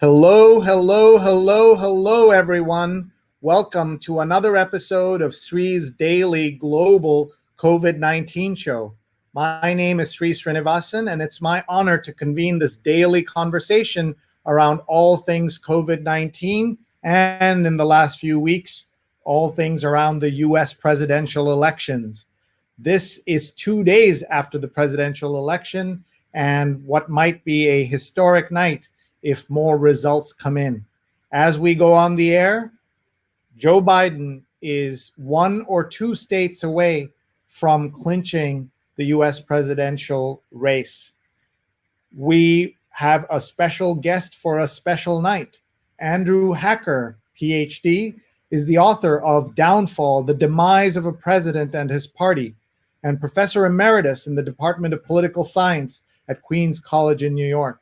Hello, hello, hello, hello, everyone. Welcome to another episode of Sree's daily global COVID-19 show. My name is Sree Sreenivasan, and it's my honor to convene this daily conversation around all things COVID-19 and, in the last few weeks, all things around the US presidential elections. This is 2 days after the presidential election and what might be a historic night if more results come in. As we go on the air, Joe Biden is 1 or 2 states away from clinching the US presidential race. We have a special guest for a special night. Andrew Hacker, PhD, is the author of Downfall, The Demise of a President and His Party, and Professor Emeritus in the Department of Political Science at Queens College in New York.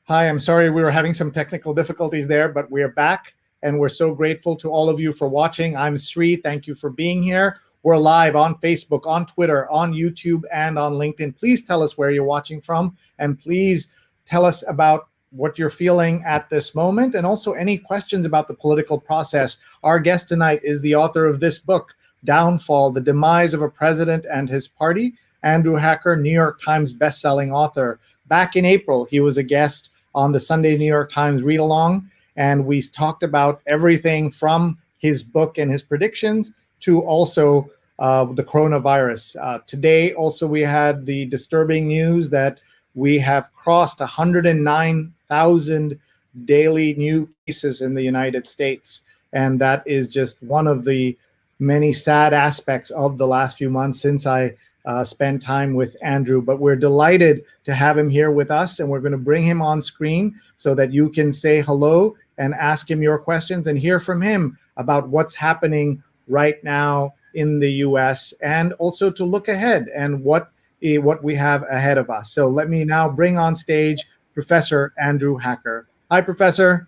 Hi, I'm sorry we were having some technical difficulties there, but we're back and we're so grateful to all of you for watching. I'm Sree. Thank you for being here. We're live on Facebook, on Twitter, on YouTube, and on LinkedIn. Please tell us where you're watching from, and please tell us about what you're feeling at this moment, and also any questions about the political process. Our guest tonight is the author of this book, Downfall, The Demise of a President and His Party, Andrew Hacker, New York Times bestselling author. Back in April, he was a guest on the Sunday New York Times read along, and we talked about everything from his book and his predictions to also the coronavirus. Today, also, we had the disturbing news that we have crossed 109,000 daily new cases in the United States, and that is just one of the many sad aspects of the last few months since I spend time with Andrew. But we're delighted to have him here with us, and we're going to bring him on screen so that you can say hello and ask him your questions and hear from him about what's happening right now in the US, and also to look ahead and what we have ahead of us. So let me now bring on stage Professor Andrew Hacker. Hi, Professor.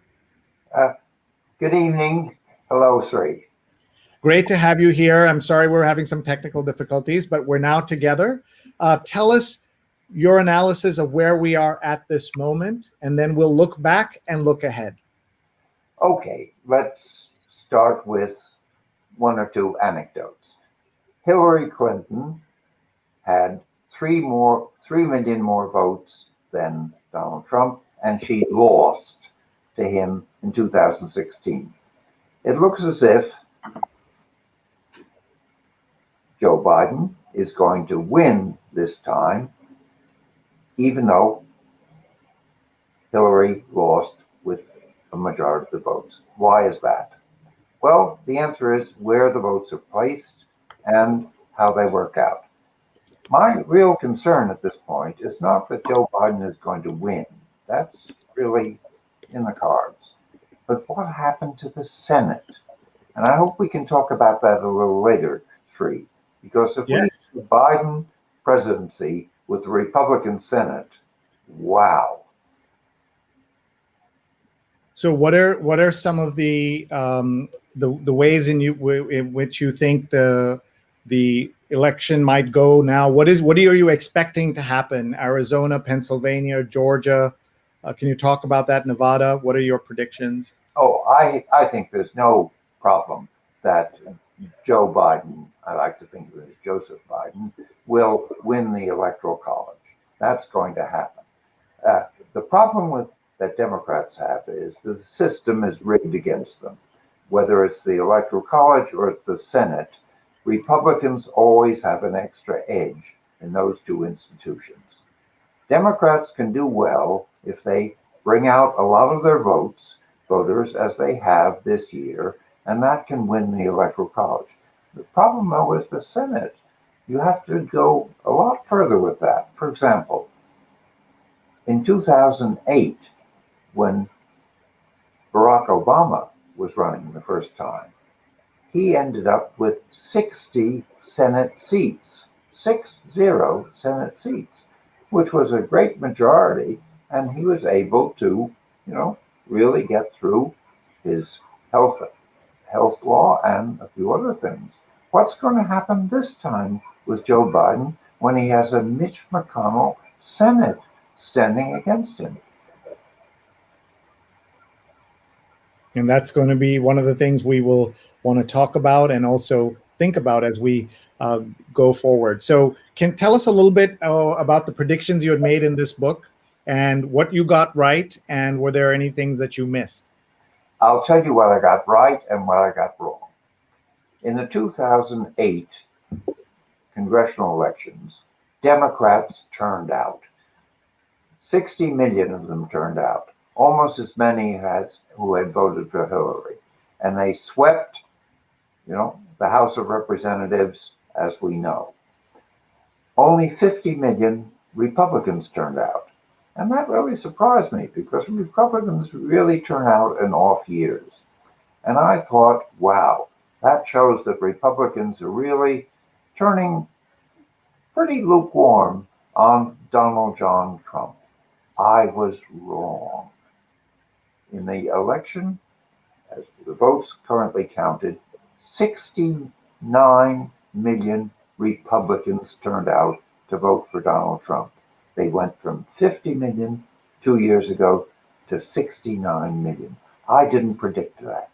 Good evening. Hello, Sree. Great to have you here. I'm sorry we're having some technical difficulties, but we're now together. Tell us your analysis of where we are at this moment, and then we'll look back and look ahead. Okay, let's start with one or two anecdotes. Hillary Clinton had 3 million more votes than Donald Trump, and she lost to him in 2016. It looks as if Joe Biden is going to win this time, even though Hillary lost with a majority of the votes. Why is that? Well, the answer is where the votes are placed and how they work out. My real concern at this point is not that Joe Biden is going to win. That's really in the cards. But what happened to the Senate? And I hope we can talk about that a little later, Sree. Because if we have the Biden presidency with the Republican Senate, wow. So what are some of the ways in which you think the election might go now? What are you expecting to happen? Arizona, Pennsylvania, Georgia. Can you talk about that? Nevada. What are your predictions? Oh, I think there's no problem that Joe Biden, I like to think of it as Joseph Biden, will win the Electoral College. That's going to happen. The problem with that Democrats have is the system is rigged against them. Whether it's the Electoral College or it's the Senate, Republicans always have an extra edge in those two institutions. Democrats can do well if they bring out a lot of their voters, as they have this year, and that can win the Electoral College. The problem, though, is the Senate. You have to go a lot further with that. For example, in 2008, when Barack Obama was running the first time, he ended up with 60 Senate seats, 60 Senate seats, which was a great majority, and he was able to, really get through his health law and a few other things. What's going to happen this time with Joe Biden when he has a Mitch McConnell Senate standing against him? And that's going to be one of the things we will want to talk about and also think about as we go forward. So can tell us a little bit about the predictions you had made in this book and what you got right, and were there any things that you missed? I'll tell you what I got right and what I got wrong. In the 2008 congressional elections, Democrats turned out. 60 million of them turned out, almost as many as who had voted for Hillary. And they swept, the House of Representatives, as we know. Only 50 million Republicans turned out. And that really surprised me, because Republicans really turn out in off years. And I thought, wow, that shows that Republicans are really turning pretty lukewarm on Donald John Trump. I was wrong. In the election, as the votes currently counted, 69 million Republicans turned out to vote for Donald Trump. They went from 50 million 2 years ago to 69 million. I didn't predict that.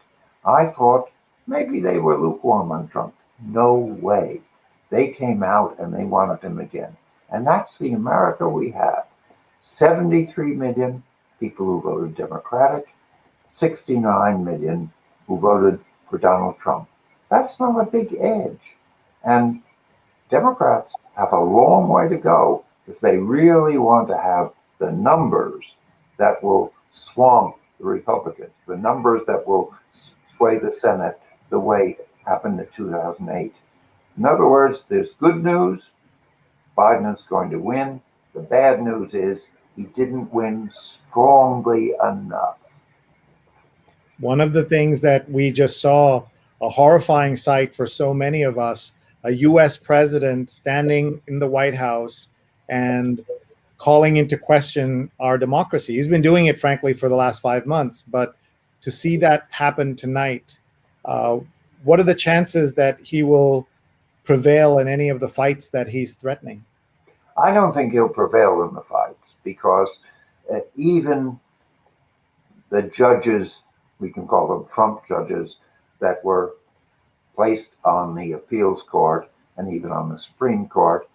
I thought maybe they were lukewarm on Trump. No way. They came out and they wanted him again. And that's the America we have. 73 million people who voted Democratic, 69 million who voted for Donald Trump. That's not a big edge. And Democrats have a long way to go if they really want to have the numbers that will swamp the Republicans, the numbers that will sway the Senate the way it happened in 2008. In other words, there's good news. Biden is going to win. The bad news is he didn't win strongly enough. One of the things that we just saw, a horrifying sight for so many of us, a US president standing in the White House and calling into question our democracy. He's been doing it, frankly, for the last 5 months, but to see that happen tonight, what are the chances that he will prevail in any of the fights that he's threatening? I don't think he'll prevail in the fights, because even the judges, we can call them Trump judges, that were placed on the appeals court and even on the Supreme Court,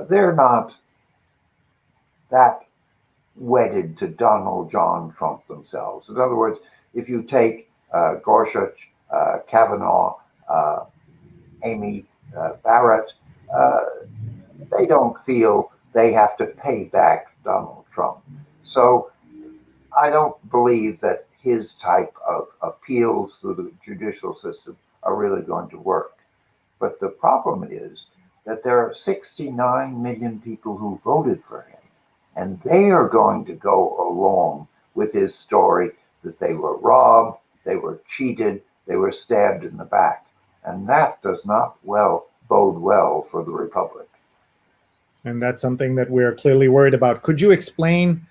they're not that wedded to Donald John Trump themselves. In other words, if you take Gorsuch, Kavanaugh, Amy Barrett, they don't feel they have to pay back Donald Trump. So I don't believe that his type of appeals through the judicial system are really going to work. But the problem is that there are 69 million people who voted for him, and they are going to go along with his story that they were robbed, they were cheated, they were stabbed in the back. And that does not bode well for the Republic. And that's something that we're clearly worried about. Could you explain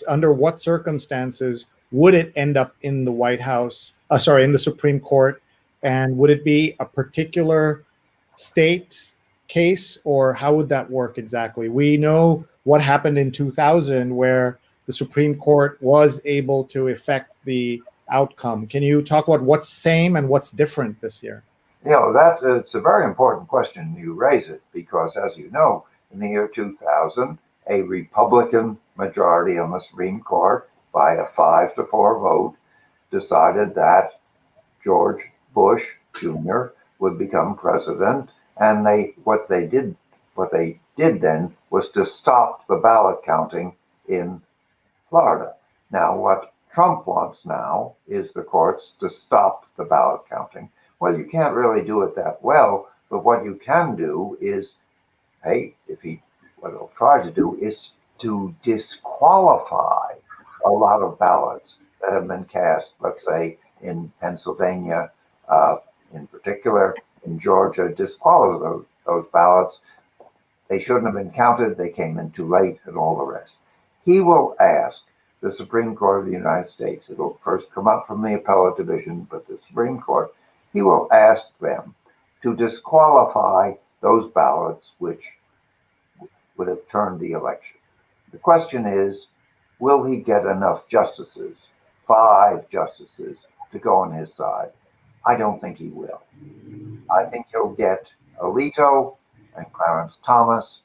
under what circumstances would it end up in the White House, in the Supreme Court? And would it be a particular state case, or how would that work exactly? We know what happened in 2000, where the Supreme Court was able to effect the outcome. Can you talk about what's same and what's different this year? It's a very important question you raise it, because as you know, in the year 2000, a Republican majority on the Supreme Court by a 5-4 vote, decided that George Bush Jr. would become president, and what they did then was to stop the ballot counting in Florida. Now, what Trump wants now is the courts to stop the ballot counting. Well, you can't really do it that well, but what you can do is, hey, what he'll try to do is to disqualify a lot of ballots that have been cast, let's say in Pennsylvania, in particular, in Georgia, disqualify those ballots. They shouldn't have been counted, they came in too late, and all the rest. He will ask the Supreme Court of the United States, it'll first come up from the appellate division, but the Supreme Court, he will ask them to disqualify those ballots which would have turned the election. The question is, will he get enough justices, 5 justices, to go on his side? I don't think he will. I think he'll get Alito and Clarence Thomas.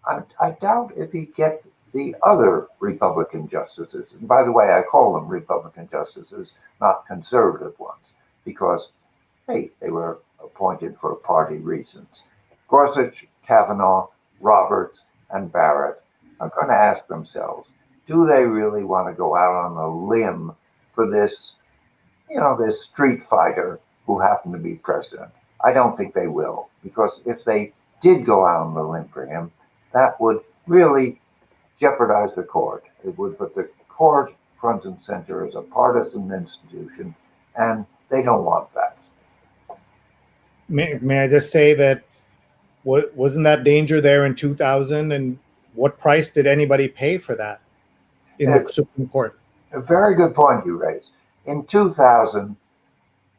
I doubt if he gets the other Republican justices. And by the way, I call them Republican justices, not conservative ones, because, hey, they were appointed for party reasons. Gorsuch, Kavanaugh, Roberts, and Barrett are going to ask themselves, do they really want to go out on a limb for this, this street fighter who happened to be president? I don't think they will, because if they did go out on the limb for him, that would really jeopardize the court. It would put the court front and center as a partisan institution, and they don't want that. May I just say that wasn't that danger there in 2000, and what price did anybody pay for that in the Supreme Court? A very good point you raised. In 2000,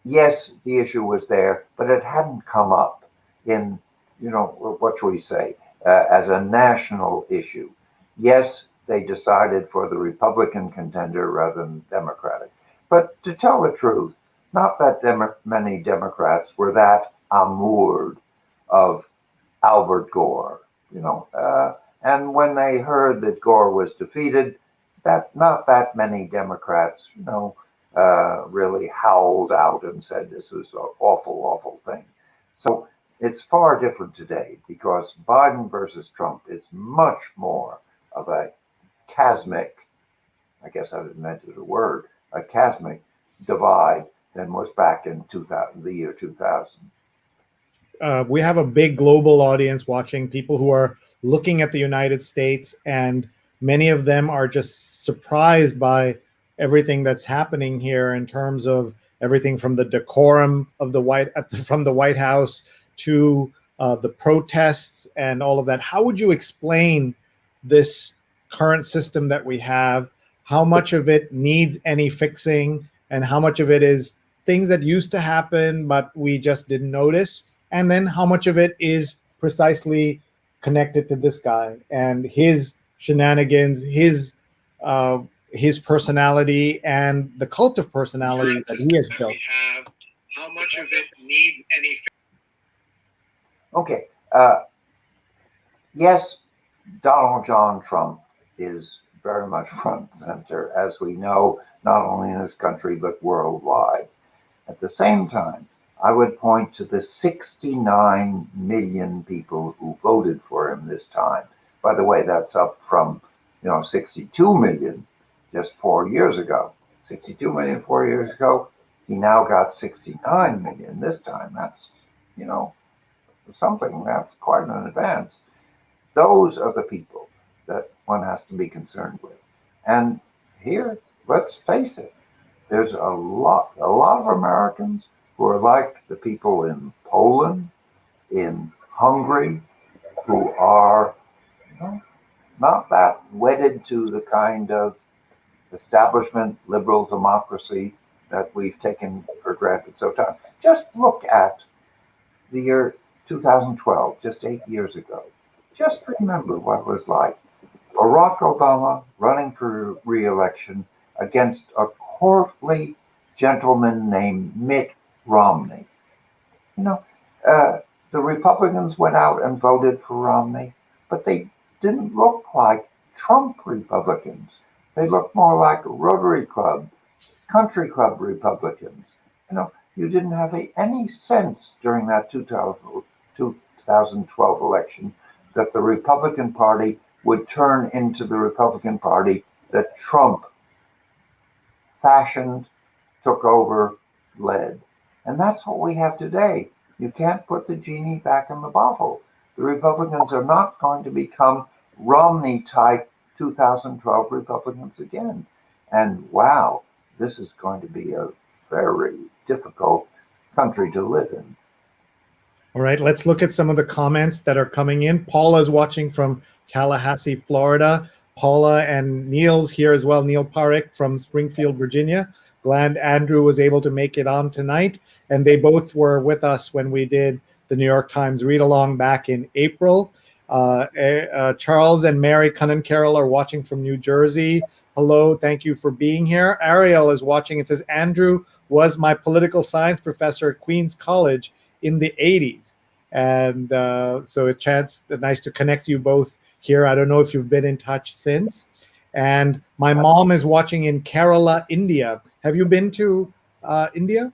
yes, the issue was there, but it hadn't come up in, what shall we say, as a national issue. Yes, they decided for the Republican contender rather than Democratic. But to tell the truth, not that many Democrats were that enamored of Albert Gore, and when they heard that Gore was defeated, not that many Democrats, really howled out and said this was an awful, awful thing. So it's far different today, because Biden versus Trump is much more of a chasmic, I guess I invented a word, a chasmic divide than was back in the year 2000. We have a big global audience watching, people who are looking at the United States, and many of them are just surprised by everything that's happening here in terms of everything from the decorum of the White House to the protests and all of that. How would you explain this current system that we have? How much of it needs any fixing, and how much of it is things that used to happen but we just didn't notice? And then how much of it is precisely connected to this guy and his shenanigans, his personality, and the cult of personality that he has built? How much of it needs any? Okay. Yes, Donald John Trump is very much front and center, as we know, not only in this country but worldwide. At the same time, I would point to the 69 million people who voted for him this time. By the way, that's up from 62 million just 4 years ago. 62 million 4 years ago. He now got 69 million this time. That's something that's quite an advance. Those are the people that one has to be concerned with. And here, let's face it, there's a lot of Americans who are like the people in Poland, in Hungary, who are not that wedded to the kind of establishment liberal democracy that we've taken for granted so time. Just look at the year 2012, just 8 years ago. Just remember what it was like. Barack Obama running for re-election against a courtly gentleman named Mitt Romney. The Republicans went out and voted for Romney, but they didn't look like Trump Republicans. They look more like Rotary Club, country club Republicans. You didn't have any sense during that 2012 election that the Republican Party would turn into the Republican Party that Trump fashioned, took over, led. And that's what we have today. You can't put the genie back in the bottle. The Republicans are not going to become Romney-type 2012 Republicans again. And wow, this is going to be a very difficult country to live in. All right, let's look at some of the comments that are coming in. Paula is watching from Tallahassee, Florida. Paula and Neil's here as well. Neil Parekh from Springfield, Virginia. Glad Andrew was able to make it on tonight. And they both were with us when we did the New York Times read-along back in April. Charles and Mary Cunnan Carroll are watching from New Jersey. Hello, thank you for being here. Ariel is watching. It says, Andrew was my political science professor at Queens College in the 80s. And so nice to connect you both here. I don't know if you've been in touch since. And my mom is watching in Kerala, India. Have you been to India?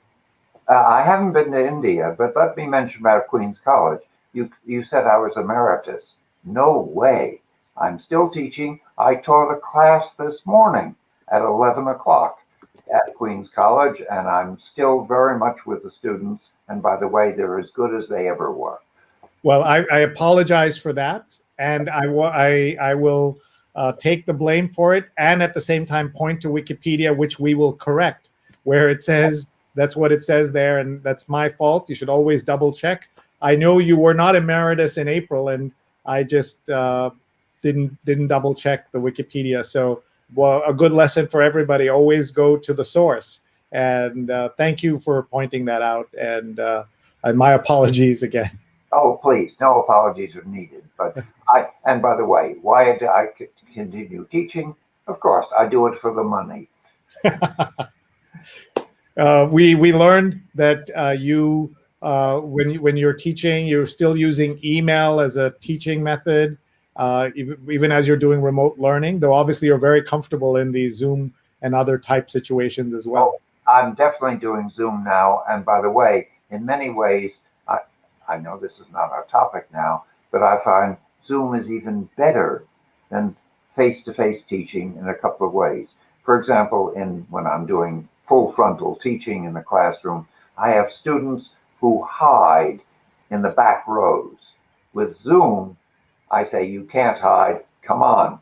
I haven't been to India, but let me mention about Queens College. You said I was emeritus. No way. I'm still teaching. I taught a class this morning at 11 o'clock at Queens College, and I'm still very much with the students. And by the way, they're as good as they ever were. Well, I apologize for that, and I will take the blame for it, and at the same time point to Wikipedia, which we will correct, where it says that's what it says there, and that's my fault. You should always double check. I know you were not emeritus in April, and I just didn't double check the Wikipedia. So, well, a good lesson for everybody: always go to the source. And thank you for pointing that out. And my apologies again. Oh, please, no apologies are needed. But and by the way, why do I continue teaching? Of course, I do it for the money. We learned that you when you're teaching, you're still using email as a teaching method, even as you're doing remote learning. Though obviously you're very comfortable in the Zoom and other type situations as well. Oh, I'm definitely doing Zoom now. And by the way, in many ways, I know this is not our topic now, but I find Zoom is even better than face-to-face teaching in a couple of ways. For example, when I'm doing full frontal teaching in the classroom, I have students who hide in the back rows. With Zoom, I say, you can't hide. Come on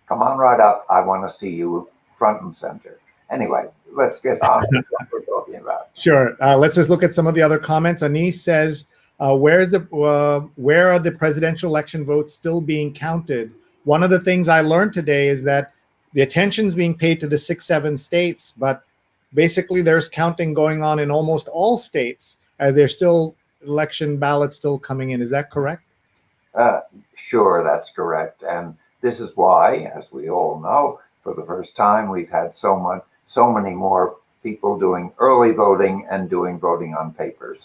right up. I want to see you front and center. Anyway, let's get on to what we're talking about. Sure. Let's just look at some of the other comments. Anise says, where are the presidential election votes still being counted? One of the things I learned today is that the attention's being paid to the 6-7 states, but basically there's counting going on in almost all states. There's still election ballots still coming in. Is that correct? Sure, that's correct. And this is why, as we all know, for the first time, we've had so many more people doing early voting and doing voting on paper.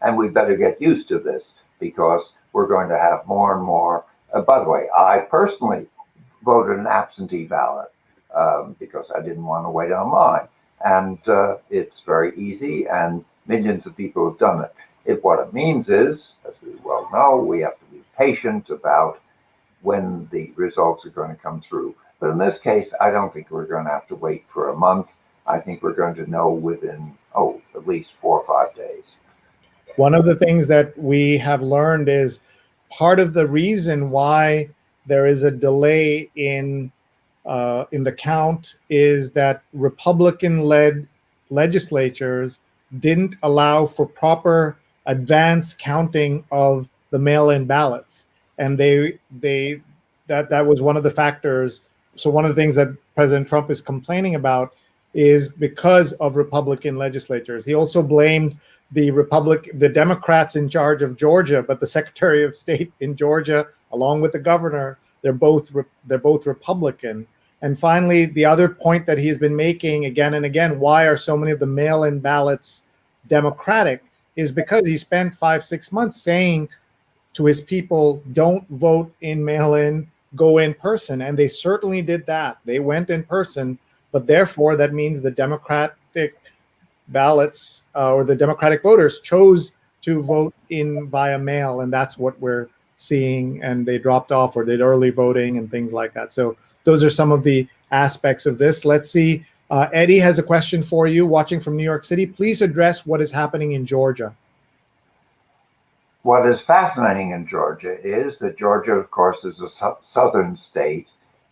And we better get used to this because we're going to have more and more. By the way, I personally voted an absentee ballot because I didn't want to wait online. And it's very easy, and millions of people have done it. What it means is, as we well know, we have to be patient about when the results are going to come through. But in this case, I don't think we're going to have to wait for a month. I think we're going to know within, at least 4 or 5 days. One of the things that we have learned is part of the reason why there is a delay in the count is that Republican-led legislatures didn't allow for proper advance counting of the mail-in ballots, and that was one of the factors. So one of the things that President Trump is complaining about is because of Republican legislatures. He also blamed the Democrats in charge of Georgia, but the Secretary of State in Georgia, along with the governor, they're both Republican. And finally, the other point that he's been making again and again, why are so many of the mail-in ballots Democratic, is because he spent 5-6 months saying to his people, don't vote in mail-in, go in person, and they certainly did that. They went in person, but therefore that means the Democratic ballots or the Democratic voters chose to vote in via mail, and that's what we're seeing. And they dropped off or did early voting and things like that. So those are some of the aspects of this. Let's see. Eddie has a question for you, watching from New York City. Please address what is happening in Georgia. What is fascinating in Georgia is that Georgia, of course, is a southern state,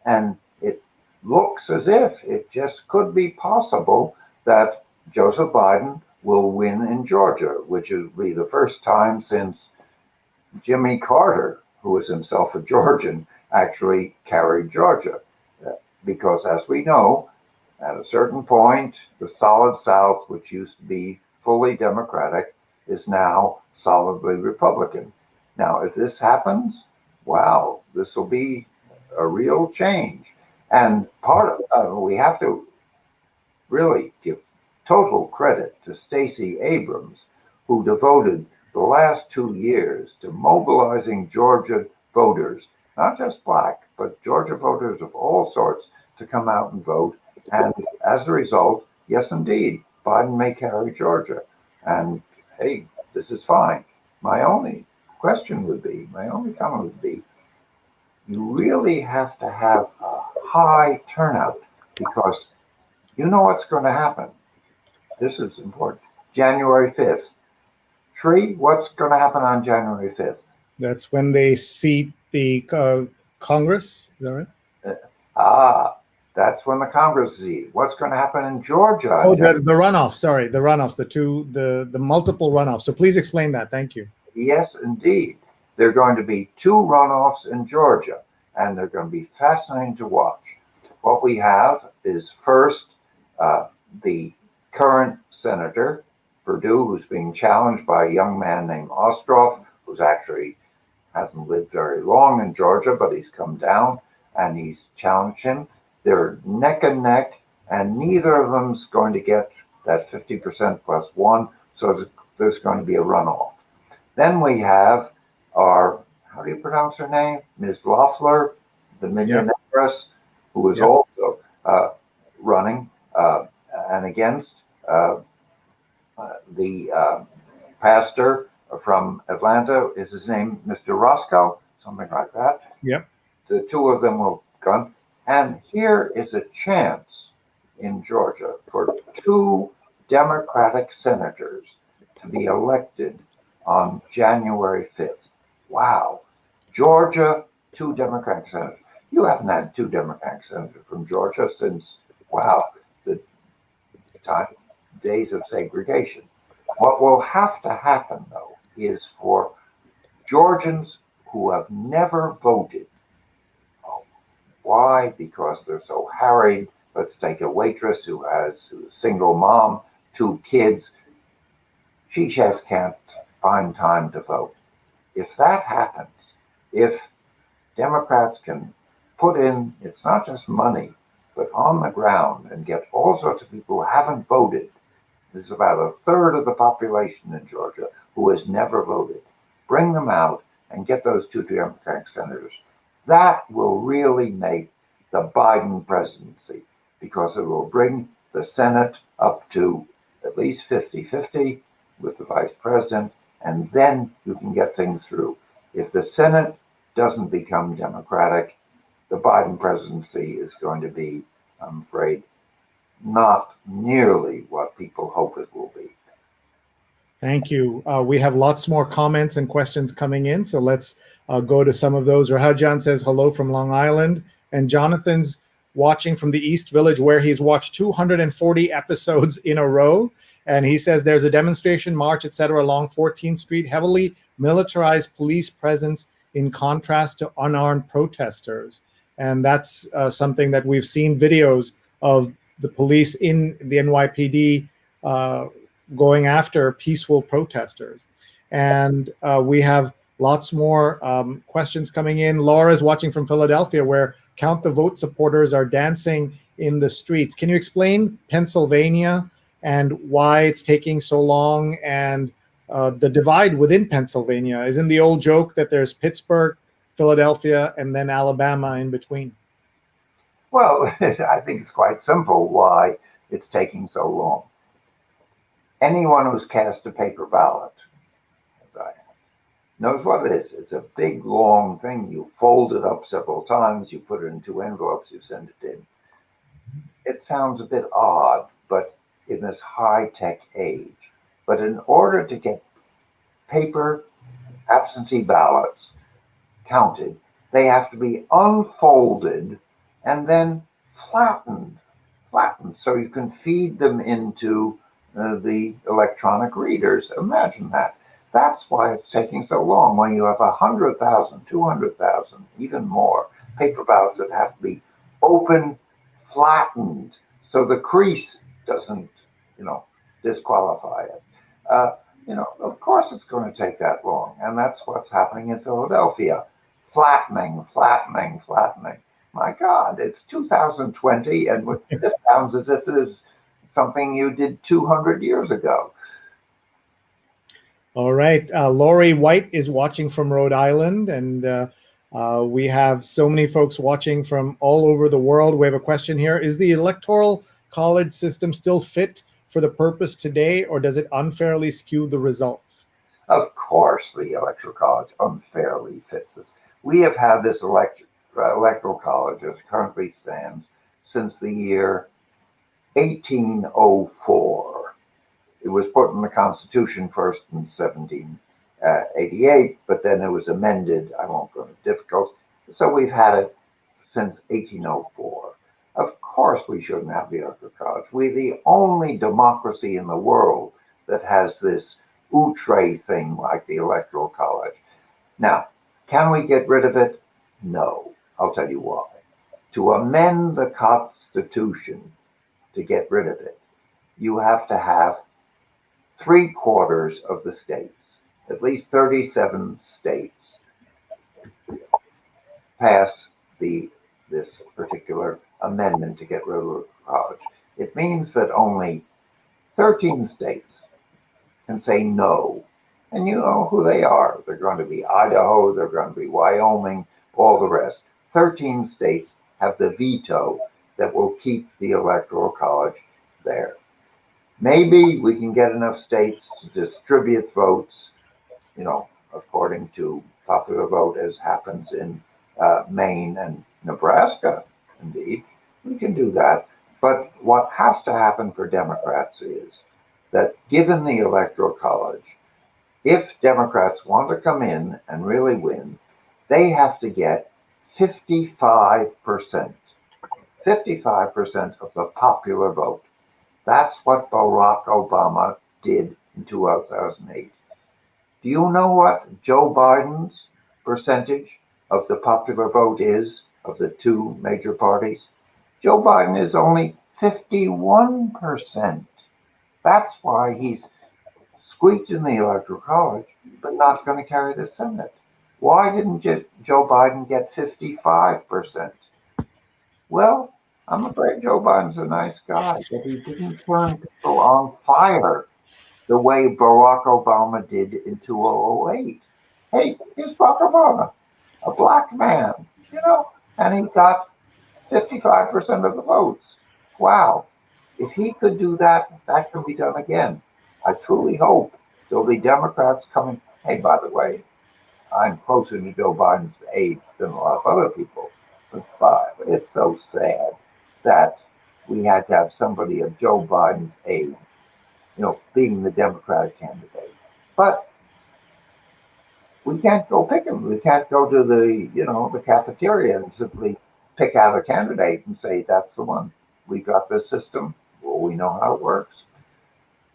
and it looks as if it just could be possible that Joseph Biden will win in Georgia, which will be the first time since Jimmy Carter, who was himself a Georgian, actually carried Georgia. Because as we know, at a certain point, the solid South, which used to be fully Democratic, is now solidly Republican. Now, if this happens, wow, this will be a real change. And part of we have to really give total credit to Stacey Abrams, who devoted the last 2 years to mobilizing Georgia voters, not just black, but Georgia voters of all sorts, to come out and vote. And as a result, yes, indeed, Biden may carry Georgia. And hey, this is fine. My only comment would be, you really have to have a high turnout, because you know what's going to happen. This is important. January 5th. Sree, what's going to happen on January 5th? That's when they seat the Congress. Is that right? That's when the Congress seat. What's going to happen in Georgia? Oh, the runoff. Sorry, the runoffs, the multiple runoffs. So please explain that. Thank you. Yes, indeed. There are going to be 2 runoffs in Georgia, and they're going to be fascinating to watch. What we have is first the current senator, Perdue, who's being challenged by a young man named Ostroff, who's actually hasn't lived very long in Georgia, but he's come down and he's challenged him. They're neck and neck, and neither of them's going to get that 50% plus 1, so there's going to be a runoff. Then we have our, how do you pronounce her name? Ms. Loeffler, the millionairess, who is also running and against the pastor from Atlanta. Is his name Mr. Roscoe? Something like that. Yep. The 2 of them will go. And here is a chance in Georgia for 2 Democratic senators to be elected on January 5th. Wow. Georgia, 2 Democratic senators. You haven't had 2 Democratic senators from Georgia since, wow, the days of segregation. What will have to happen, though, is for Georgians who have never voted. Why? Because they're so harried. Let's take a waitress who's a single mom, 2 kids. She just can't find time to vote. If that happens, if Democrats can put in, it's not just money, but on the ground, and get all sorts of people who haven't voted. There's about a third of the population in Georgia who has never voted. Bring them out and get those 2 Democratic senators. That will really make the Biden presidency, because it will bring the Senate up to at least 50-50 with the vice president, and then you can get things through. If the Senate doesn't become Democratic, the Biden presidency is going to be, I'm afraid, not nearly what people hope it will be. Thank you. We have lots more comments and questions coming in, so let's go to some of those. Rahajan says hello from Long Island, and Jonathan's watching from the East Village, where he's watched 240 episodes in a row, and he says there's a demonstration, march, etc., along 14th Street, heavily militarized police presence in contrast to unarmed protesters. And that's something that we've seen videos of the police in the NYPD going after peaceful protesters. And we have lots more questions coming in. Laura's watching from Philadelphia, where Count the Vote supporters are dancing in the streets. Can you explain Pennsylvania and why it's taking so long, and the divide within Pennsylvania? Isn't the old joke that there's Pittsburgh, Philadelphia, and then Alabama in between? Well, I think it's quite simple why it's taking so long. Anyone who's cast a paper ballot, as I have, knows what it is. It's a big, long thing. You fold it up several times, you put it in 2 envelopes, you send it in. It sounds a bit odd, but in this high-tech age. But in order to get paper absentee ballots counted, they have to be unfolded and then flattened so you can feed them into the electronic readers. Imagine that. That's why it's taking so long. When you have 100,000, 200,000, even more paper ballots that have to be open, flattened, so the crease doesn't, disqualify it. Of course it's going to take that long, and that's what's happening in Philadelphia. Flattening. My God, it's 2020, and this sounds as if it is something you did 200 years ago. All right. Lori White is watching from Rhode Island, and we have so many folks watching from all over the world. We have a question here. Is the Electoral College system still fit for the purpose today, or does it unfairly skew the results? Of course, the Electoral College unfairly fits us. We have had this Electoral College, as it currently stands, since the year 1804. It was put in the Constitution first in 1788, but then it was amended. I won't go into details. So we've had it since 1804. Of course we shouldn't have the Electoral College. We're the only democracy in the world that has this outre thing like the Electoral College. Now, can we get rid of it? No. I'll tell you why. To amend the Constitution to get rid of it, you have to have 3/4 of the states, at least 37 states, pass this particular amendment to get rid of the college. It means that only 13 states can say no. And you know who they are. They're going to be Idaho, they're going to be Wyoming, all the rest. 13 states have the veto that will keep the Electoral College there. Maybe we can get enough states to distribute votes, according to popular vote, as happens in Maine and Nebraska, indeed. We can do that. But what has to happen for Democrats is that given the Electoral College, if Democrats want to come in and really win, they have to get 55%. 55% of the popular vote. That's what Barack Obama did in 2008. Do you know what Joe Biden's percentage of the popular vote is of the two major parties? Joe Biden is only 51%. That's why he's squeaked in the Electoral College, but not going to carry the Senate. Why didn't Joe Biden get 55%? Well, I'm afraid Joe Biden's a nice guy, but he didn't turn people on fire the way Barack Obama did in 2008. Hey, here's Barack Obama, a black man, and he got 55% of the votes. Wow. If he could do that, that can be done again. I truly hope there'll be Democrats coming. Hey, by the way, I'm closer to Joe Biden's age than a lot of other people. But it's so sad that we had to have somebody of Joe Biden's age, being the Democratic candidate. But we can't go pick him. We can't go to the cafeteria and simply pick out a candidate and say, that's the one. We got this system. Well, we know how it works.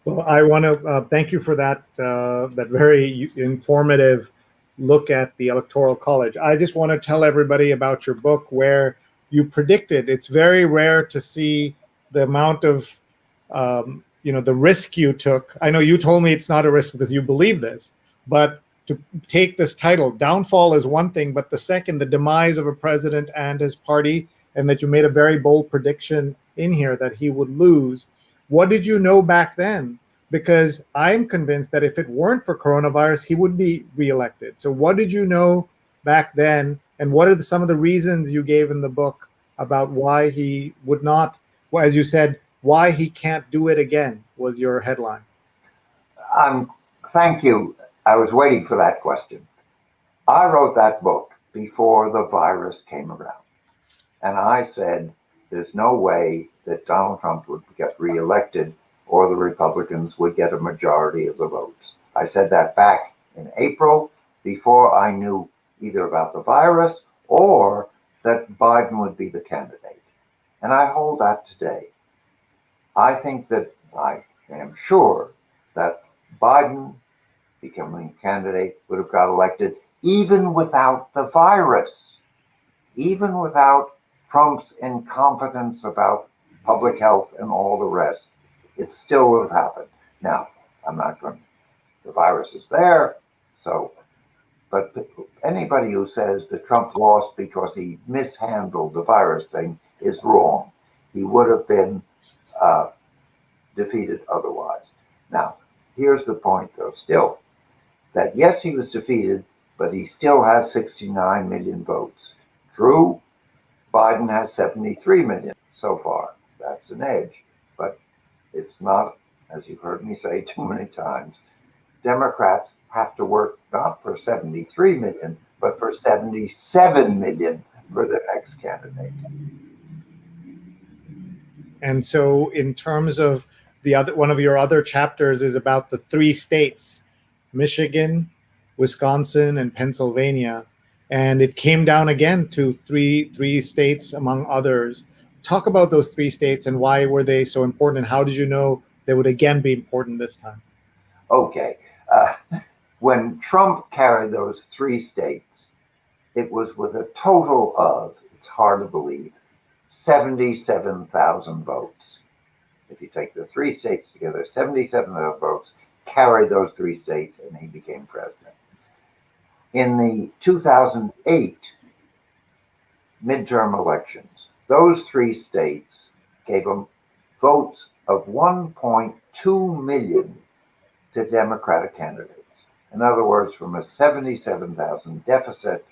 Well, I want to thank you for that very informative look at the Electoral College. I just want to tell everybody about your book where you predicted. It's very rare to see the amount of, the risk you took. I know you told me it's not a risk because you believe this, but to take this title, downfall is one thing, but the second, the demise of a president and his party, and that you made a very bold prediction in here that he would lose. What did you know back then? Because I'm convinced that if it weren't for coronavirus, he would be reelected. So what did you know back then, and what are some of the reasons you gave in the book about why he would not, well, as you said, why he can't do it again was your headline. Thank you. I was waiting for that question. I wrote that book before the virus came around. And I said, there's no way that Donald Trump would get reelected or the Republicans would get a majority of the votes. I said that back in April before I knew either about the virus or that Biden would be the candidate. And I hold that today. I think that I am sure that Biden becoming a candidate would have got elected even without the virus, even without Trump's incompetence about public health and all the rest. It still would have happened. Now, I'm not going, the virus is there, so, but anybody who says that Trump lost because he mishandled the virus thing is wrong. He would have been defeated otherwise. Now, here's the point, though, still, that yes, he was defeated, but he still has 69 million votes. True, Biden has 73 million so far. That's an edge, but it's not, as you've heard me say too many times, Democrats have to work not for 73 million, but for 77 million for the next candidate. And so in terms of one of your other chapters is about the 3 states, Michigan, Wisconsin, and Pennsylvania. And it came down again to three states among others. Talk about those 3 states and why were they so important, and how did you know they would again be important this time? Okay. When Trump carried those 3 states, it was with a total of, it's hard to believe, 77,000 votes. If you take the 3 states together, 77,000 votes carried those 3 states, and he became president. In the 2008 midterm elections, those 3 states gave him votes of 1.2 million to Democratic candidates. In other words, from a 77,000 deficit,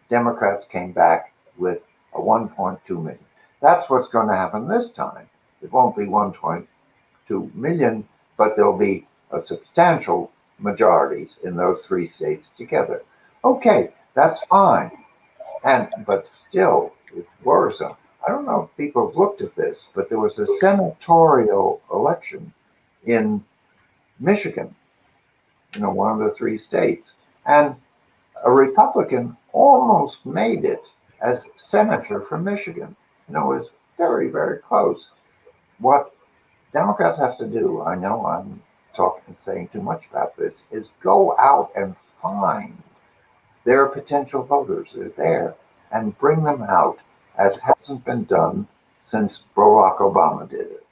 Democrats came back with a 1.2 million. That's what's going to happen this time. It won't be 1.2 million, but there'll be a substantial majorities in those 3 states together. Okay, that's fine. But still, it's worrisome. I don't know if people have looked at this, but there was a senatorial election in Michigan, one of the 3 states, and a Republican almost made it as senator from Michigan. It was very, very close. What Democrats have to do, I know I'm saying too much about this, is go out and find their potential voters. They're there, and bring them out, as hasn't been done since Barack Obama did it.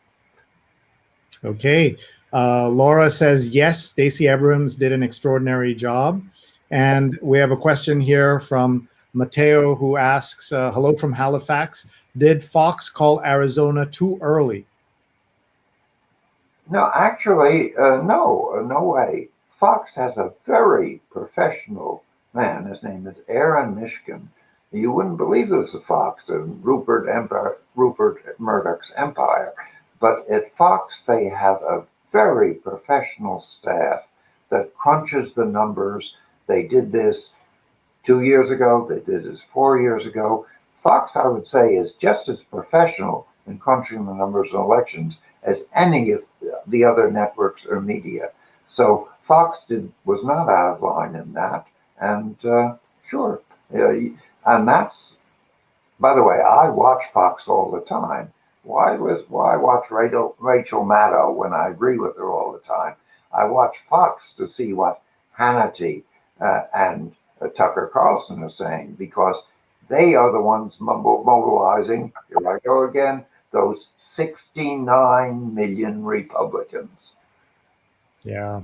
Okay. Laura says, yes, Stacey Abrams did an extraordinary job. And we have a question here from Mateo, who asks, hello from Halifax. Did Fox call Arizona too early? No, actually, no way. Fox has a very professional man. His name is Aaron Mishkin. You wouldn't believe this at Fox and Rupert Murdoch's empire. But at Fox, they have a very professional staff that crunches the numbers. They did this 2 years ago. They did this 4 years ago. Fox, I would say, is just as professional in crunching the numbers in elections as any of the other networks or media. So Fox was not out of line in that. And sure. And that's, by the way, I watch Fox all the time. Why watch Rachel Maddow when I agree with her all the time? I watch Fox to see what Hannity and Tucker Carlson are saying, because they are the ones mobilizing, here I go again, those 69 million Republicans. Yeah.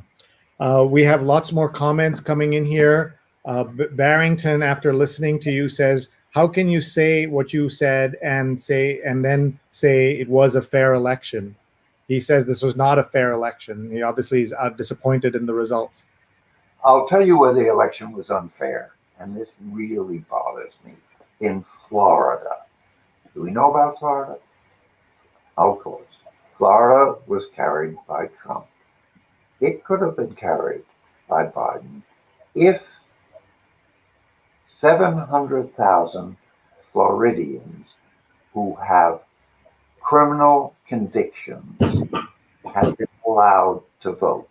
We have lots more comments coming in here. Barrington, after listening to you, says, how can you say what you said and then say it was a fair election? He says this was not a fair election. He obviously is disappointed in the results. I'll tell you where the election was unfair. and this really bothers me, in Florida. Do we know about Florida? Of course. Florida was carried by Trump. It could have been carried by Biden if 700,000 Floridians who have criminal convictions had been allowed to vote.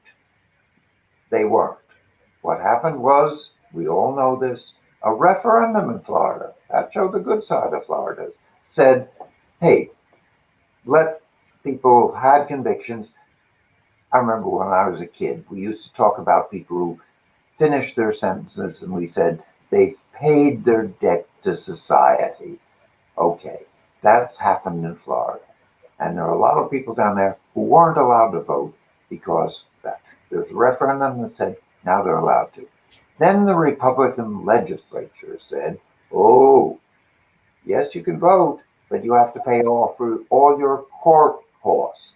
They weren't. What happened was, we all know this, a referendum in Florida, that showed the good side of Florida, said, hey, let people who had convictions. I remember when I was a kid, we used to talk about people who finished their sentences, and we said they've paid their debt to society. Okay, that's happened in Florida. And there are a lot of people down there who weren't allowed to vote because there's a referendum that said now they're allowed to. Then the Republican legislature said, oh, yes, you can vote, but you have to pay off for all your court costs,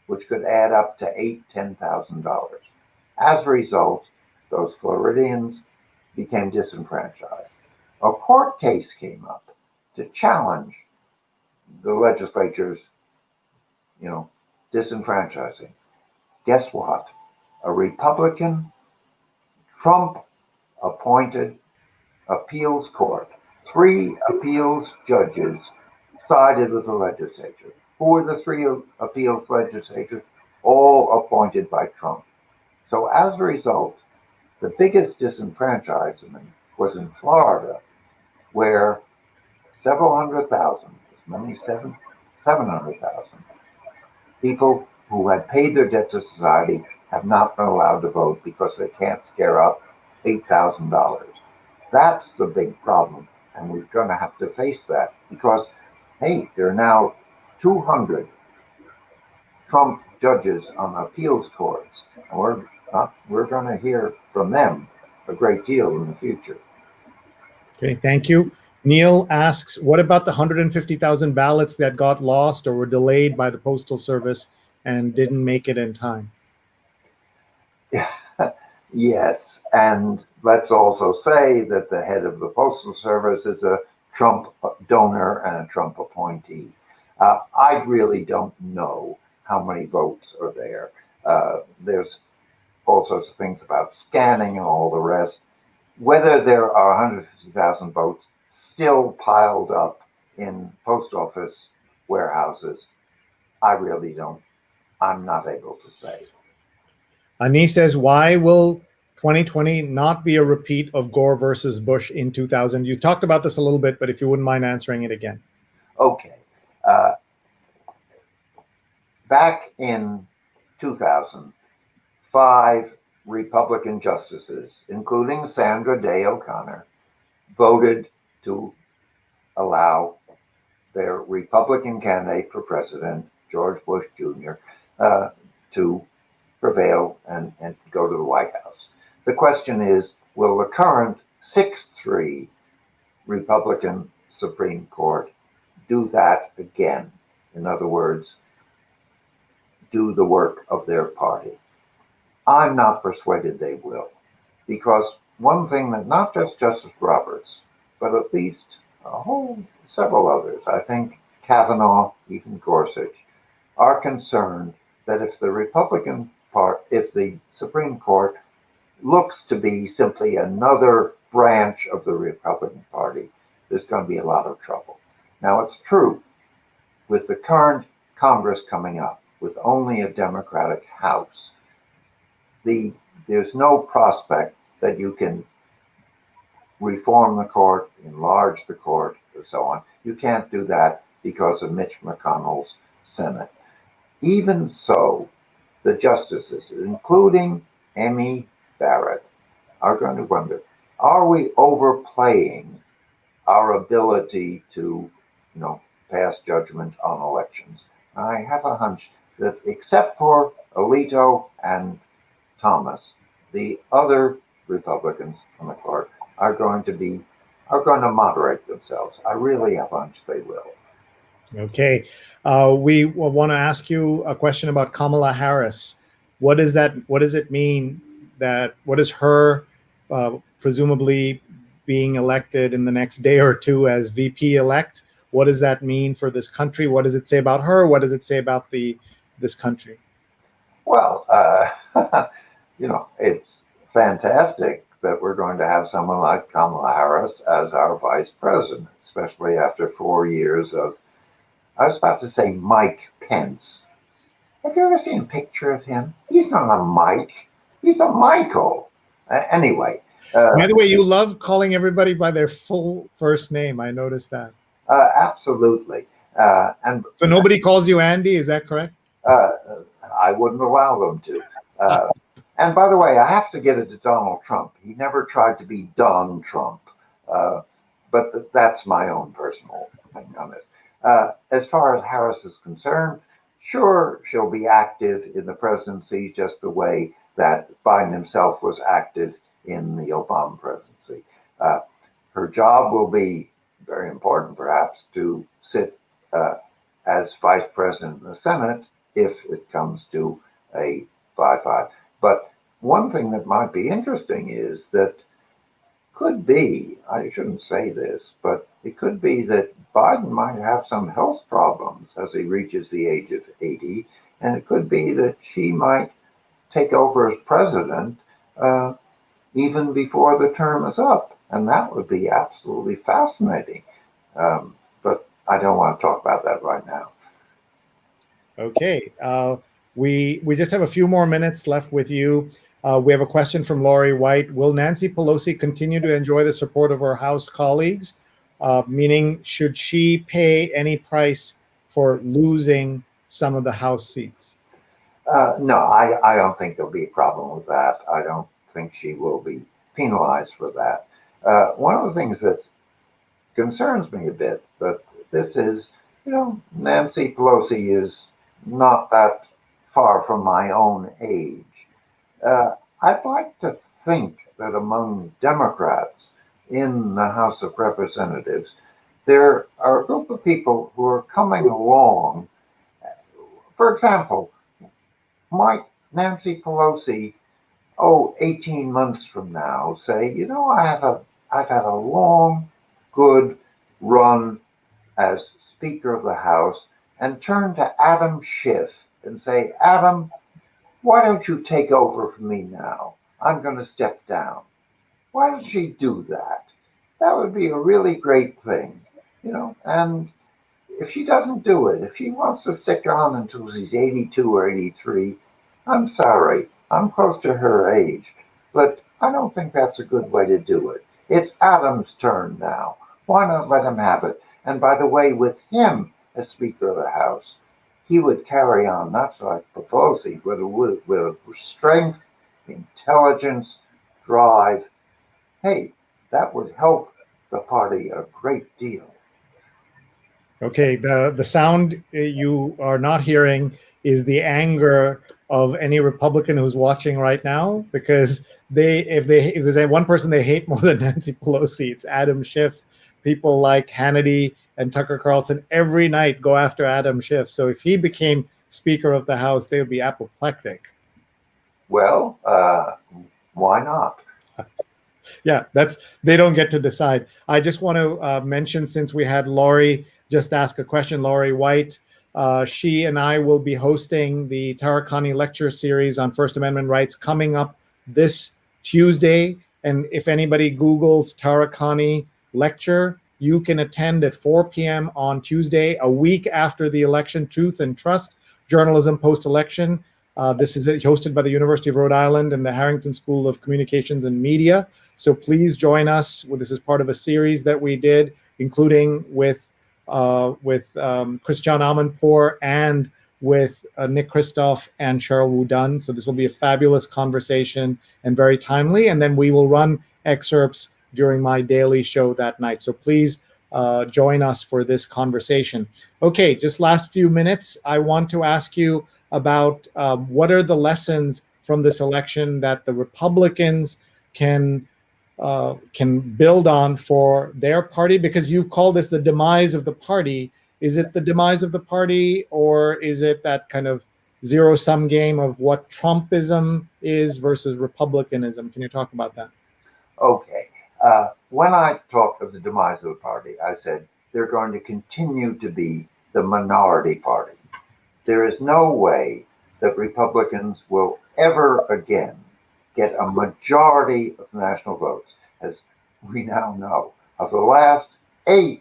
which could add up to $8,000–$10,000. As a result, those Floridians became disenfranchised. A court case came up to challenge the legislature's, disenfranchising. Guess what? A Republican, Trump-appointed appeals court, 3 appeals judges sided with the legislature. Who were the 3 appeals legislators? All appointed by Trump. So as a result, the biggest disenfranchisement was in Florida, where several hundred thousand, as many 700,000 people who had paid their debt to society have not been allowed to vote because they can't scare up $8,000. That's the big problem, and we're going to have to face that because, hey, there are now 200 Trump judges on appeals courts, and we're going to hear from them a great deal in the future. Okay, thank you. Neil asks, what about the 150,000 ballots that got lost or were delayed by the Postal Service and didn't make it in time? Yes, and let's also say that the head of the Postal Service is a Trump donor and a Trump appointee. I really don't know how many votes are there. There's all sorts of things about scanning and all the rest. Whether there are 150,000 votes still piled up in post office warehouses, I'm not able to say. Ani says, why will 2020 not be a repeat of Gore versus Bush in 2000? You talked about this a little bit, but if you wouldn't mind answering it again. Okay. Back in 2000, 5 Republican justices, including Sandra Day O'Connor, voted to allow their Republican candidate for president, George Bush Jr., to prevail and go to the White House. The question is, will the current 6-3 Republican Supreme Court do that again? In other words, do the work of their party? I'm not persuaded they will, because one thing that not just Justice Roberts, but at least several others, I think Kavanaugh, even Gorsuch, are concerned that if the Supreme Court looks to be simply another branch of the Republican Party, there's going to be a lot of trouble. Now, it's true, with the current Congress coming up, with only a Democratic House, there's no prospect that you can reform the court, enlarge the court, or so on. You can't do that because of Mitch McConnell's Senate. Even so, the justices, including Amy Barrett, are going to wonder, are we overplaying our ability to, pass judgment on elections? I have a hunch that except for Alito and Thomas, the other Republicans on the court are going to moderate themselves. I really have a hunch they will. Okay. We want to ask you a question about Kamala Harris. What does it mean what is her presumably being elected in the next day or two as VP-elect. What does that mean for this country? What does it say about her? What does it say about this country? Well, it's fantastic that we're going to have someone like Kamala Harris as our vice president, especially after 4 years of, I was about to say Mike Pence. Have you ever seen a picture of him? He's not a Mike. He's a Michael. Anyway. By the way, you love calling everybody by their full first name. I noticed that. Absolutely. And so nobody calls you Andy, is that correct? I wouldn't allow them to. And by the way, I have to give it to Donald Trump. He never tried to be Don Trump. But that's my own personal thing on it. As far as Harris is concerned, sure, she'll be active in the presidency just the way that Biden himself was active in the Obama presidency. Her job will be very important, perhaps, to sit as vice president in the Senate if it comes to a 5-5. But one thing that might be interesting is that could be, I shouldn't say this, but it could be that Biden might have some health problems as he reaches the age of 80, and it could be that she might take over as president even before the term is up, and that would be absolutely fascinating. But I don't want to talk about that right now. Okay, we just have a few more minutes left with you. We have a question from Lori White. Will Nancy Pelosi continue to enjoy the support of her House colleagues? Meaning, should she pay any price for losing some of the House seats? No, I don't think there'll be a problem with that. I don't think she will be penalized for that. One of the things that concerns me a bit, but this is, Nancy Pelosi is not that far from my own age. I'd like to think that among Democrats in the House of Representatives, there are a group of people who are coming along. For example, might Nancy Pelosi, 18 months from now, say, I've had a long, good run as Speaker of the House, and turn to Adam Schiff and say, Adam, why don't you take over for me now? I'm going to step down. Why don't she do that? That would be a really great thing, and if she doesn't do it, if she wants to stick on until she's 82 or 83, I'm sorry, I'm close to her age, but I don't think that's a good way to do it. It's Adam's turn now. Why not let him have it? And by the way, with him as Speaker of the House, he would carry on, not like Pelosi, but with strength, intelligence, drive. Hey, that would help the party a great deal. Okay, the sound you are not hearing is the anger of any Republican who's watching right now, because if there's one person they hate more than Nancy Pelosi, it's Adam Schiff. People like Hannity and Tucker Carlson every night go after Adam Schiff. So if he became Speaker of the House, they would be apoplectic. Well, why not? Yeah, they don't get to decide. I just want to mention, since we had Lori just ask a question, Lori White, she and I will be hosting the Tarakani lecture series on First Amendment rights coming up this Tuesday. And if anybody Googles Tarakani lecture, you can attend at 4 p.m. on Tuesday, a week after the election. Truth and Trust, Journalism Post-Election. This is hosted by the University of Rhode Island and the Harrington School of Communications and Media. So please join us. This is part of a series that we did, including with Christian Amanpour and with Nick Kristof and Cheryl Wu Dunn. So this will be a fabulous conversation and very timely. And then we will run excerpts during my daily show that night. So please join us for this conversation. Okay, just last few minutes, I want to ask you about what are the lessons from this election that the Republicans can build on for their party, because you've called this the demise of the party. Is it the demise of the party, or is it that kind of zero-sum game of what Trumpism is versus Republicanism? Can you talk about that? Okay. When I talked of the demise of the party, I said they're going to continue to be the minority party. There is no way that Republicans will ever again get a majority of national votes. As we now know, of the last 8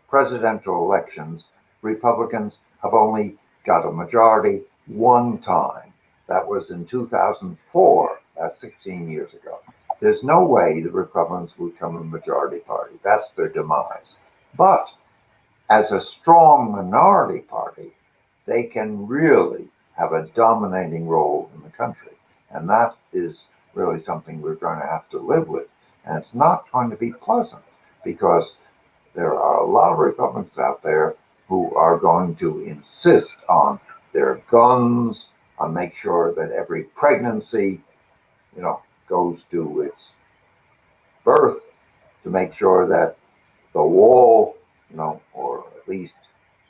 presidential elections, Republicans have only got a majority one time. That was in 2004, that's 16 years ago. There's no way the Republicans will become a majority party. That's their demise. But as a strong minority party, they can really have a dominating role in the country. And that is really something we're going to have to live with. And it's not going to be pleasant because there are a lot of Republicans out there who are going to insist on their guns, on make sure that every pregnancy, goes to its birth, to make sure that the wall, or at least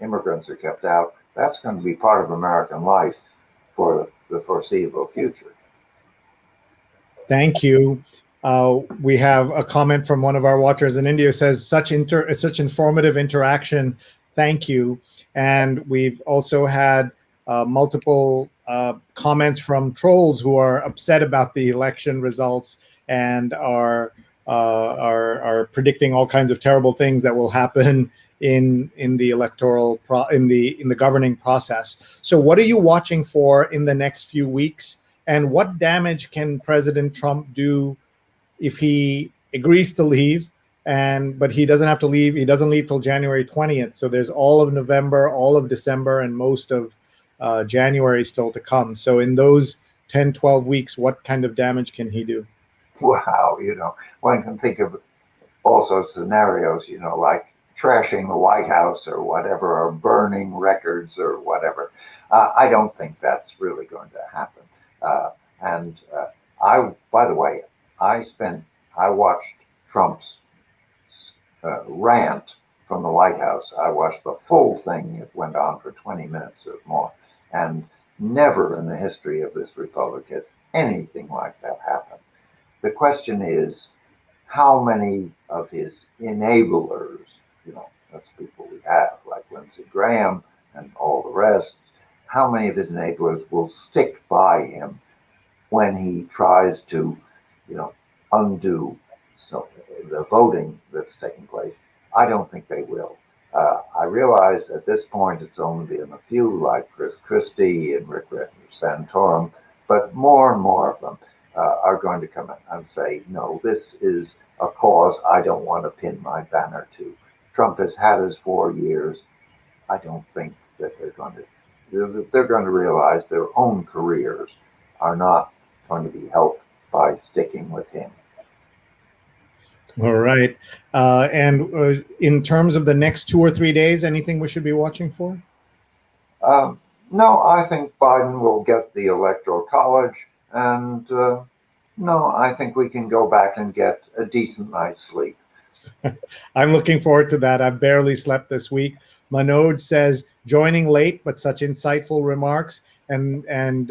immigrants are kept out. That's going to be part of American life for the foreseeable future. Thank you. We have a comment from one of our watchers in India, says such informative interaction. Thank you. And we've also had multiple comments from trolls who are upset about the election results and are predicting all kinds of terrible things that will happen in the electoral in the governing process. So what are you watching for in the next few weeks? And what damage can President Trump do if he agrees to leave? But he doesn't have to leave. He doesn't leave till January 20th. So there's all of November, all of December, and most of January still to come. So in those 10, 12 weeks, what kind of damage can he do? Wow, one can think of all sorts of scenarios, like trashing the White House or whatever, or burning records or whatever. I don't think that's really going to happen. By the way, I watched Trump's rant from the White House. I watched the full thing. It went on for 20 minutes or more. And never in the history of this republic has anything like that happened. The question is, how many of his enablers, that's people we have, like Lindsey Graham and all the rest, how many of his enablers will stick by him when he tries to, undo the voting that's taking place? I don't think they will. I realize at this point it's only been a few, like Chris Christie and Rick Santorum, but more and more of them are going to come in and say, no, this is a cause I don't want to pin my banner to. Trump has had his 4 years. I don't think that they're going to realize their own careers are not going to be helped by sticking with him. All right. And in terms of the next 2 or 3 days, anything we should be watching for? No, I think Biden will get the Electoral College, and no, I think we can go back and get a decent night's sleep. I'm looking forward to that. I've barely slept this week. Manoj says, joining late, but such insightful remarks. And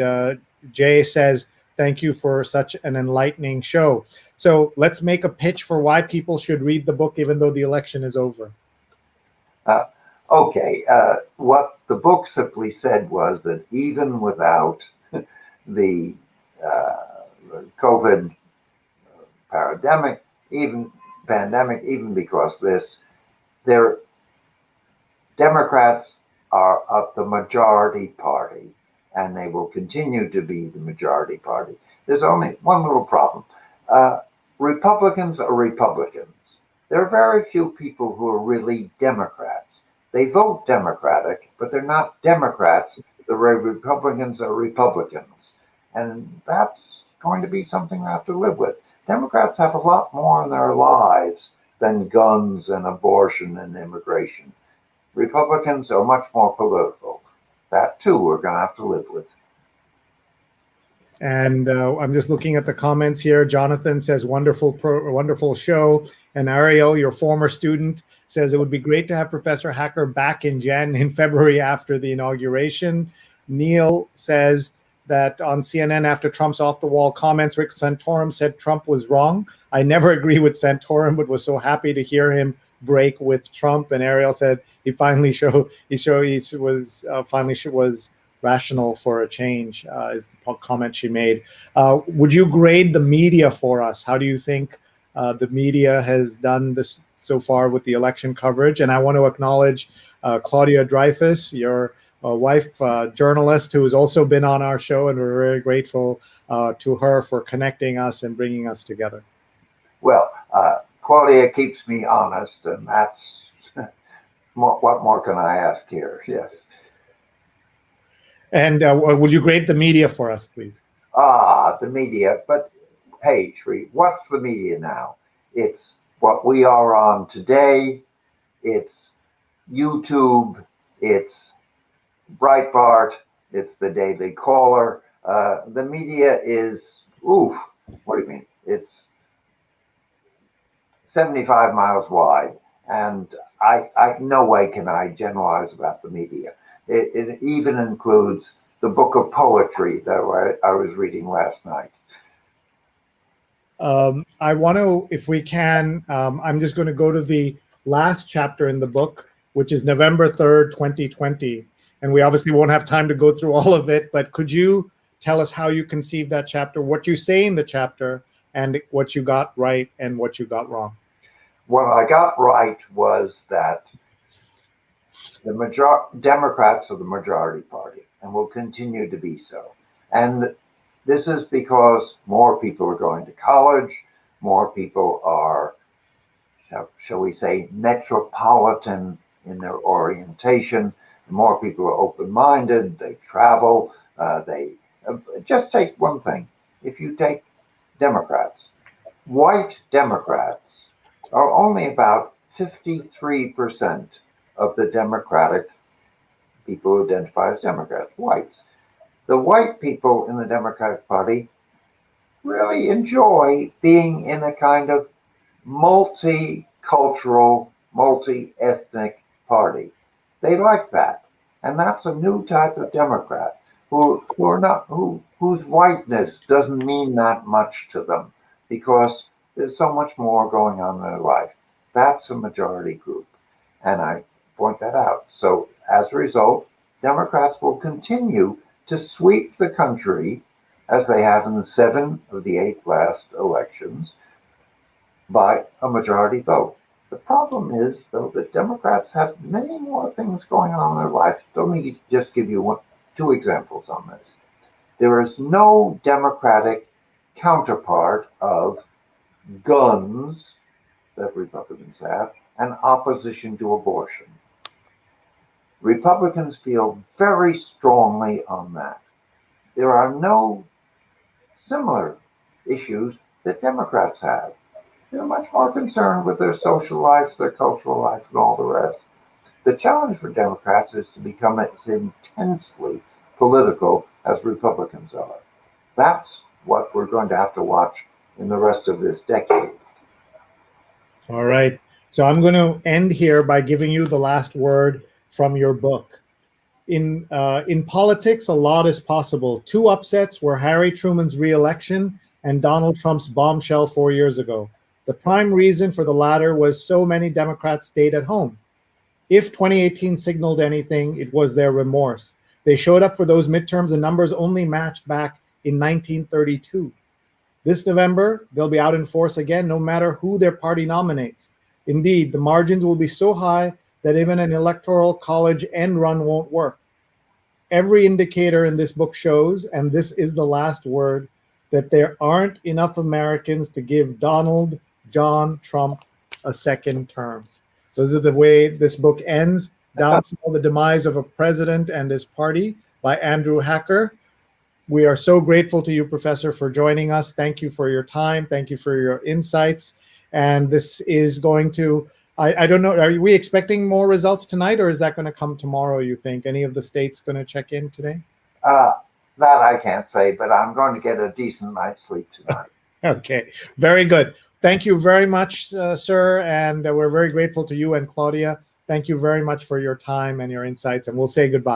Jay says, thank you for such an enlightening show. So let's make a pitch for why people should read the book, even though the election is over. Okay. What the book simply said was that even without the COVID pandemic, even because Democrats are of the majority party, and they will continue to be the majority party. There's only one little problem. Republicans are Republicans. There are very few people who are really Democrats. They vote Democratic, but they're not Democrats. The Republicans are Republicans. And that's going to be something we have to live with. Democrats have a lot more in their lives than guns and abortion and immigration. Republicans are much more political. That, too, we're going to have to live with. And I'm just looking at the comments here. Jonathan says, wonderful show. And Ariel, your former student, says it would be great to have Professor Hacker back in February after the inauguration. Neil says, that on CNN after Trump's off-the-wall comments, Rick Santorum said Trump was wrong. I never agree with Santorum, but was so happy to hear him break with Trump. And Ariel said he finally was rational for a change, is the comment she made. Would you grade the media for us? How do you think the media has done this so far with the election coverage? And I want to acknowledge Claudia Dreyfus, your wife, journalist, who has also been on our show, and we're very grateful to her for connecting us and bringing us together. Well, Claudia keeps me honest, and that's what more can I ask here? Yes. And would you grade the media for us, please? The media. But hey, Sree, what's the media now? It's what we are on today. It's YouTube. It's Breitbart, it's the Daily Caller. The media is, what do you mean? It's 75 miles wide, and I no way can I generalize about the media. It even includes the book of poetry that I was reading last night. I want to, if we can, I'm just going to go to the last chapter in the book, which is November 3rd, 2020. And we obviously won't have time to go through all of it, but could you tell us how you conceived that chapter, what you say in the chapter, and what you got right and what you got wrong? What I got right was that the Democrats are the majority party and will continue to be so. And this is because more people are going to college, more people are, shall we say, metropolitan in their orientation. More people are open-minded, they travel, they just take one thing. If you take Democrats, white Democrats are only about 53% of the Democratic people who identify as Democrats, whites. The white people in the Democratic Party really enjoy being in a kind of multicultural, multi-ethnic party. They like that, and that's a new type of Democrat whose whiteness doesn't mean that much to them because there's so much more going on in their life. That's a majority group, and I point that out. So as a result, Democrats will continue to sweep the country, as they have in the 7 of the 8 last elections, by a majority vote. The problem is, though, that Democrats have many more things going on in their life. Let me just give you 2 examples on this. There is no Democratic counterpart of guns that Republicans have and opposition to abortion. Republicans feel very strongly on that. There are no similar issues that Democrats have. They're much more concerned with their social life, their cultural life, and all the rest. The challenge for Democrats is to become as intensely political as Republicans are. That's what we're going to have to watch in the rest of this decade. All right. So I'm going to end here by giving you the last word from your book. In politics, a lot is possible. 2 upsets were Harry Truman's re-election and Donald Trump's bombshell 4 years ago. The prime reason for the latter was so many Democrats stayed at home. If 2018 signaled anything, it was their remorse. They showed up for those midterms and numbers only matched back in 1932. This November, they'll be out in force again, no matter who their party nominates. Indeed, the margins will be so high that even an electoral college end run won't work. Every indicator in this book shows, and this is the last word, that there aren't enough Americans to give Donald John Trump a second term. Those are the way this book ends. Downfall, the Demise of a President and His Party by Andrew Hacker. We are so grateful to you, Professor, for joining us. Thank you for your time. Thank you for your insights. And this is going to, I don't know, are we expecting more results tonight, or is that going to come tomorrow, you think? Any of the states going to check in today? That I can't say, but I'm going to get a decent night's sleep tonight. Okay, very good. Thank you very much, sir, and we're very grateful to you and Claudia. Thank you very much for your time and your insights, and we'll say goodbye.